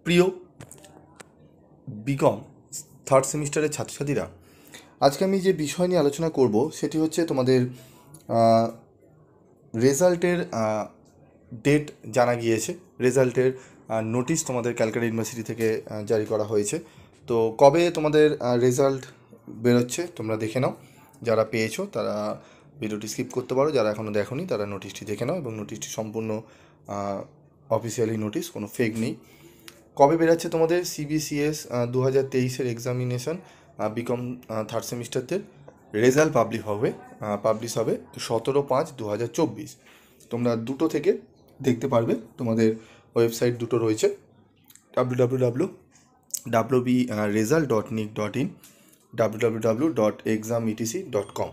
প্রিয় BCom third সেমিস্টারের ছাত্রছাত্রীরা, আজকে আমি যে বিষয় নিয়ে আলোচনা করব সেটি হচ্ছে তোমাদের রেজাল্টের ডেট জানা গিয়েছে। রেজাল্টের নোটিশ তোমাদের ক্যালকাটা ইউনিভার্সিটি থেকে জারি করা হয়েছে। তো কবে তোমাদের রেজাল্ট বেরোচ্ছে তোমরা দেখে নাও। যারা পেয়েছো তারা ভিডিওটি স্কিপ করতে পারো, যারা এখনও দেখোনি তারা নোটিশটি দেখে নাও, এবং নোটিশটি সম্পূর্ণ অফিসিয়ালি নোটিশ, কোনো ফেক নেই। কবে বেরাচ্ছে তোমাদের সিবিসিএস 2023-এর এক্সামিনেশন বিকম থার্ড সেমিস্টারদের রেজাল্ট পাবলিশ হবে 17/5/2024। তোমরা দুটো থেকে দেখতে পারবে, তোমাদের ওয়েবসাইট দুটো রয়েছে, www.wbresult.nic.in, www.exametc.com।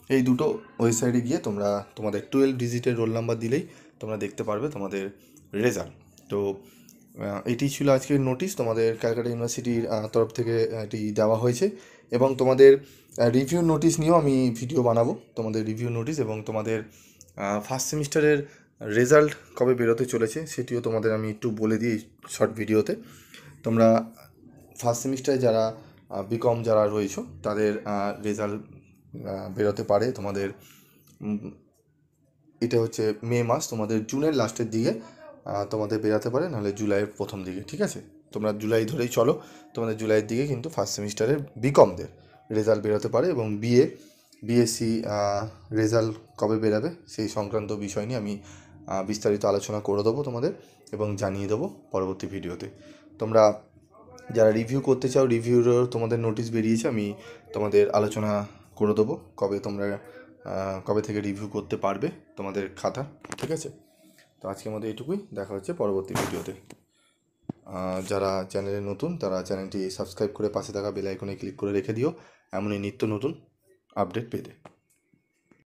এই দুটো ওয়েবসাইটে গিয়ে তোমরা তোমাদের 12 ডিজিটের রোল নাম্বার দিলেই তোমরা দেখতে পারবে তোমাদের রেজাল্ট। তো এটি ছিল আজকের নোটিশ, তোমাদের ক্যালকাটা ইউনিভার্সিটির তরফ থেকে এটি দেওয়া হয়েছে। এবং তোমাদের রিভিউ নোটিশ নিয়েও আমি ভিডিও বানাবো, তোমাদের রিভিউ নোটিশ এবং তোমাদের ফার্স্ট সেমিস্টারের রেজাল্ট কবে বেরোতে চলেছে সেটিও তোমাদের আমি একটু বলে দিই শর্ট ভিডিওতে। তোমরা ফার্স্ট সেমিস্টারে যারা বিকম যারা রয়েছো তাদের রেজাল্ট বেরোতে পারে তোমাদের, এটা হচ্ছে মে মাস, তোমাদের জুনের লাস্টের দিকে তোমাদের বেরাতে পারে, নাহলে জুলাইয়ের প্রথম দিকে। ঠিক আছে, তোমরা জুলাই ধরেই চলো, তোমাদের জুলাইয়ের দিকে কিন্তু ফার্স্ট সেমিস্টারের বিকমদের রেজাল্ট বেরোতে পারে। এবং বিএসসি রেজাল্ট কবে বেরাবে সেই সংক্রান্ত বিষয় নিয়ে আমি বিস্তারিত আলোচনা করে দেবো তোমাদের, এবং জানিয়ে দেবো পরবর্তী ভিডিওতে। তোমরা যারা রিভিউ করতে চাও, রিভিউরও তোমাদের নোটিশ বেরিয়েছে, আমি তোমাদের আলোচনা করে দেবো কবে থেকে রিভিউ করতে পারবে তোমাদের খাতা। ঠিক আছে, তো আজকের মধ্যে এইটুকুই, দেখা হচ্ছে পরবর্তী ভিডিওতে। যারা চ্যানেলে নতুন তারা চ্যানেলটি সাবস্ক্রাইব করে পাশে থাকা বেল আইকনে ক্লিক করে রেখে দিও এমনই নিত্য নতুন আপডেট পেতে।